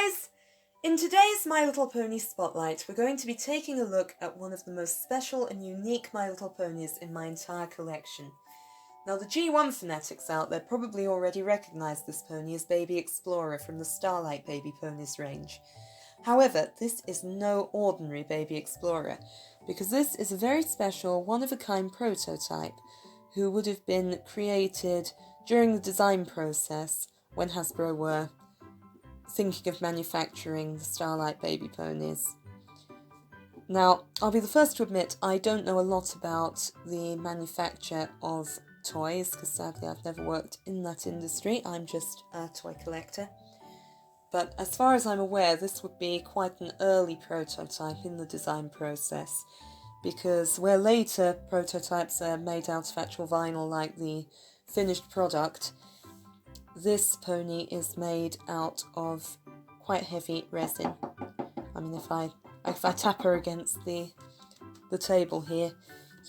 guys! In today's My Little Pony Spotlight, we're going to be taking a look at one of the most special and unique My Little Ponies in my entire collection. Now the G1 fanatics out there probably already recognise this pony as Baby Explorer from the Starlight Baby Ponies range. However, this is no ordinary Baby Explorer, because this is a very special, one-of-a-kind prototype who would have been created during the design process when Hasbro were thinking of manufacturing the Starlight Baby Ponies. Now, I'll be the first to admit I don't know a lot about the manufacture of toys, because sadly I've never worked in that industry. I'm just a toy collector. But as far as I'm aware, this would be quite an early prototype in the design process, because where later prototypes are made out of actual vinyl like the finished product, this pony is made out of quite heavy resin. I mean, if I tap her against the table here,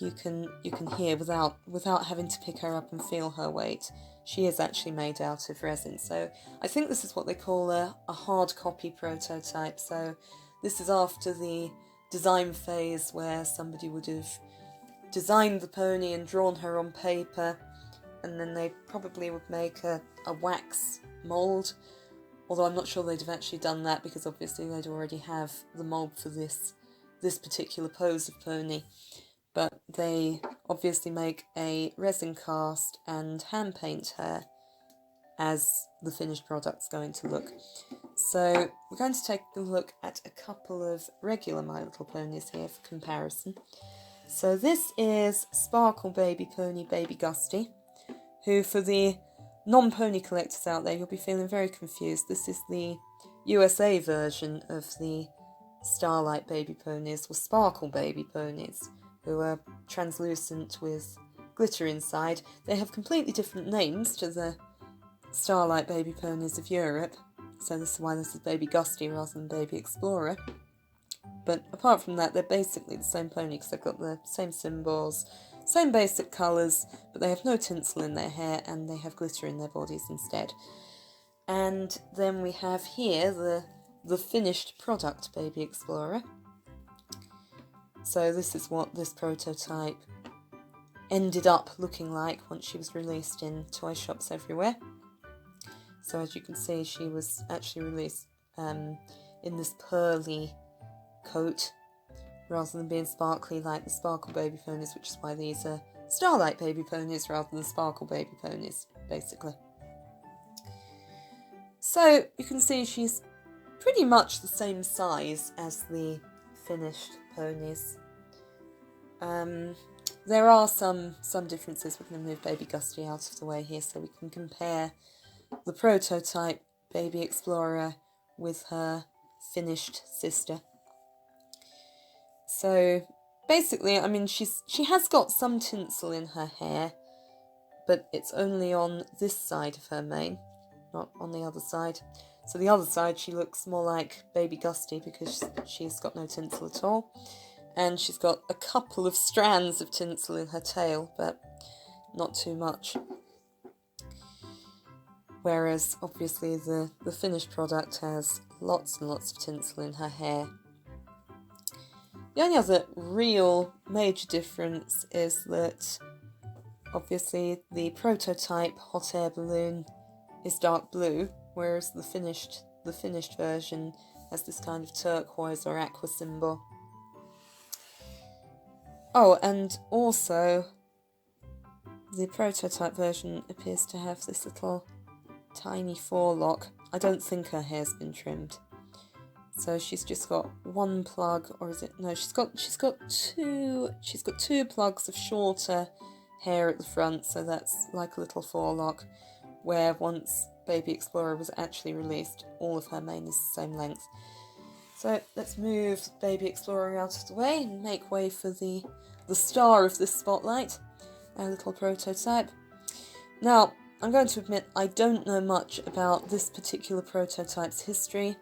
you can hear without having to pick her up and feel her weight. She is actually made out of resin. So I think this is what they call a hardcopy prototype. So this is after the design phase where somebody would have designed the pony and drawn her on paper, and then they probably would make a wax mould, although I'm not sure they'd have actually done that because obviously they'd already have the mould for this particular pose of pony. But they obviously make a resin cast and hand paint her as the finished product's going to look. So we're going to take a look at a couple of regular My Little Ponies here for comparison. So this is Sparkle Baby Pony Baby Gusty, who, for the non-pony collectors out there, you'll be feeling very confused. This is the USA version of the Starlight Baby Ponies, or Sparkle Baby Ponies, who are translucent with glitter inside. They have completely different names to the Starlight Baby Ponies of Europe, so this is why this is Baby Gusty rather than Baby Explorer. But apart from that, they're basically the same pony because they've got the same symbols, same basic colours, but they have no tinsel in their hair and they have glitter in their bodies instead. And then we have here the finished product Baby Explorer. So this is what this prototype ended up looking like once she was released in toy shops everywhere. So as you can see, she was actually released in this pearly coat, rather than being sparkly like the Sparkle Baby Ponies, which is why these are Starlight Baby Ponies rather than Sparkle Baby Ponies, basically. So you can see she's pretty much the same size as the finished ponies. There are some differences. We're going to move Baby Gusty out of the way here so we can compare the prototype Baby Explorer with her finished sister. So basically, I mean, she has got some tinsel in her hair, but it's only on this side of her mane, not on the other side. So the other side, she looks more like Baby Gusty because she's got no tinsel at all. And she's got a couple of strands of tinsel in her tail, but not too much. Whereas, obviously, the finished product has lots and lots of tinsel in her hair. The only other real major difference is that, obviously, the prototype hot air balloon is dark blue, whereas the finished version has this kind of turquoise or aqua symbol. Oh, and also, the prototype version appears to have this little tiny forelock. I don't think her hair's been trimmed. So she's just got one plug, or is it? No, she's got two plugs of shorter hair at the front, so that's like a little forelock, where once Baby Explorer was actually released, all of her mane is the same length. So let's move Baby Explorer out of the way and make way for the star of this spotlight, our little prototype. Now, I'm going to admit I don't know much about this particular prototype's history.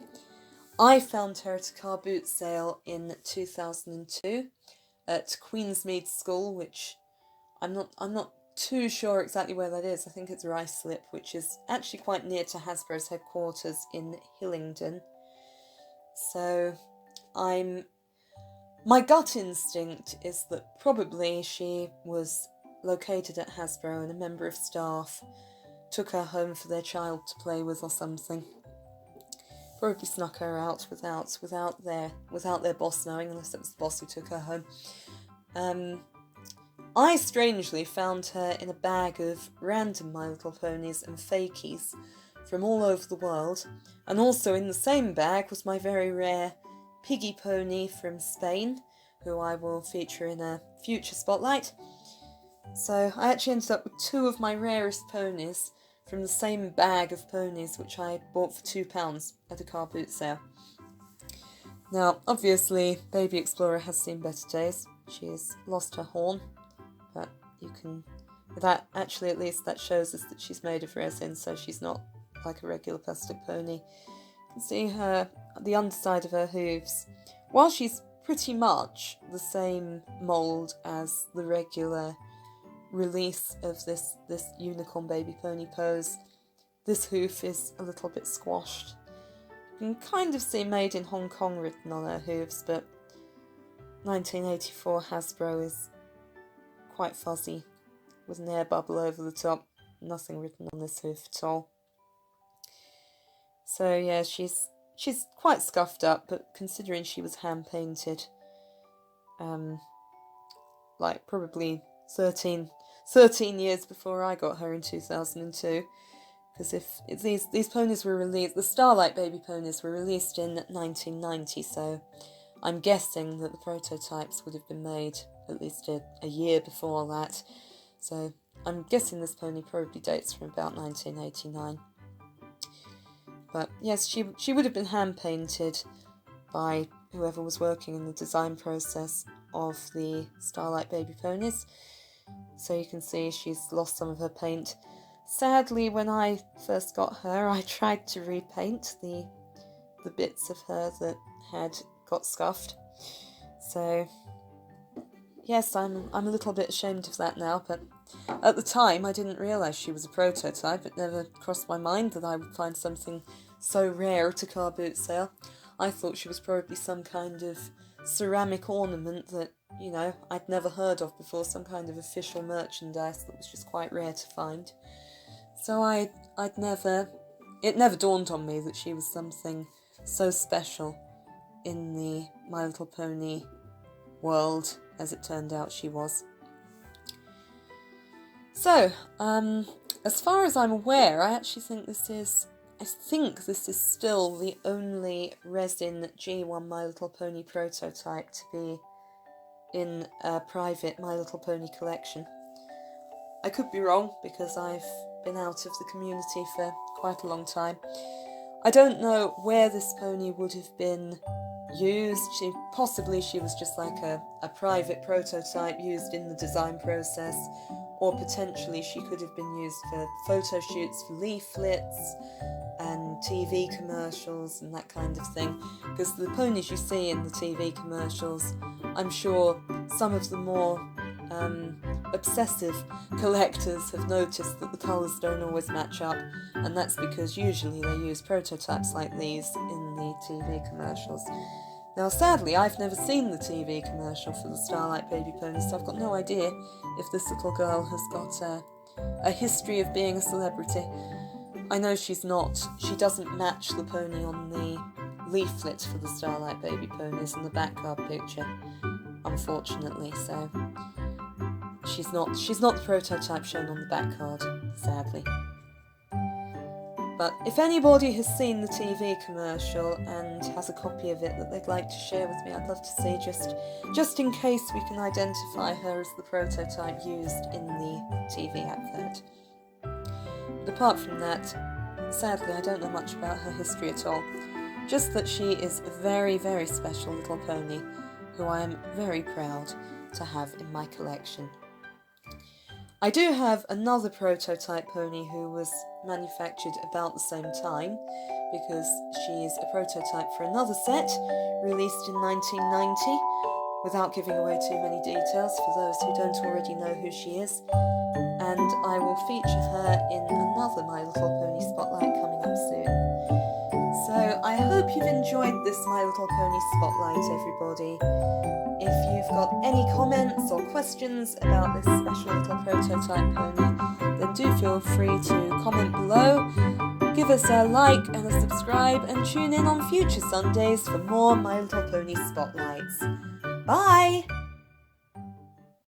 I found her at a car boot sale in 2002 at Queensmead School, which I'm not too sure exactly where that is. I think it's Ruislip, which is actually quite near to Hasbro's headquarters in Hillingdon. So my gut instinct is that probably she was located at Hasbro and a member of staff took her home for their child to play with or something. Probably snuck her out without their boss knowing, unless it was the boss who took her home. I strangely found her in a bag of random My Little Ponies and fakies from all over the world, and also in the same bag was my very rare piggy pony from Spain, who I will feature in a future spotlight. So I actually ended up with two of my rarest ponies from the same bag of ponies, which I bought for £2 at a car boot sale. Now, obviously, Baby Explorer has seen better days. She has lost her horn, but you can... That actually, at least, that shows us that she's made of resin, so she's not like a regular plastic pony. You can see the underside of her hooves. While she's pretty much the same mould as the regular release of this unicorn baby pony pose, this hoof is a little bit squashed. You can kind of see Made in Hong Kong written on her hooves, but 1984 Hasbro is quite fuzzy, with an air bubble over the top. Nothing written on this hoof at all. So yeah, she's quite scuffed up, but considering she was hand painted, like probably 13 years before I got her in 2002, because if these ponies were released, the Starlight Baby Ponies were released in 1990, so I'm guessing that the prototypes would have been made at least a year before that, so I'm guessing this pony probably dates from about 1989. But yes, she would have been hand painted by whoever was working in the design process of the Starlight Baby Ponies. So you can see she's lost some of her paint. Sadly, when I first got her, I tried to repaint the bits of her that had got scuffed. So yes, I'm a little bit ashamed of that now, but at the time I didn't realise she was a prototype. It never crossed my mind that I would find something so rare at a car boot sale. I thought she was probably some kind of ceramic ornament that, you know, I'd never heard of before, some kind of official merchandise that was just quite rare to find. So it never dawned on me that she was something so special in the My Little Pony world, as it turned out she was. So, as far as I'm aware, I think this is still the only resin G1 My Little Pony prototype to be in a private My Little Pony collection. I could be wrong, because I've been out of the community for quite a long time. I don't know where this pony would have been used. Possibly she was just like a private prototype used in the design process, or potentially she could have been used for photo shoots for leaflets and TV commercials and that kind of thing, because the ponies you see in the TV commercials, I'm sure some of the more obsessive collectors have noticed that the colours don't always match up, and that's because usually they use prototypes like these in the TV commercials. Now sadly, I've never seen the TV commercial for the Starlight Baby Ponies, so I've got no idea if this little girl has got a history of being a celebrity. I know she doesn't match the pony on the leaflet for the Starlight Baby Ponies in the back card picture, unfortunately, so she's not the prototype shown on the back card, sadly. But if anybody has seen the TV commercial and has a copy of it that they'd like to share with me, I'd love to see, just in case we can identify her as the prototype used in the TV advert. But apart from that, sadly I don't know much about her history at all. Just that she is a very, very special little pony who I am very proud to have in my collection. I do have another prototype pony who was manufactured about the same time, because she is a prototype for another set released in 1990, without giving away too many details for those who don't already know who she is, and I will feature her in another My Little Pony spotlight coming up soon. So I hope you've enjoyed this My Little Pony Spotlight, everybody. If you've got any comments or questions about this special little prototype pony, then do feel free to comment below, give us a like and a subscribe, and tune in on future Sundays for more My Little Pony Spotlights. Bye!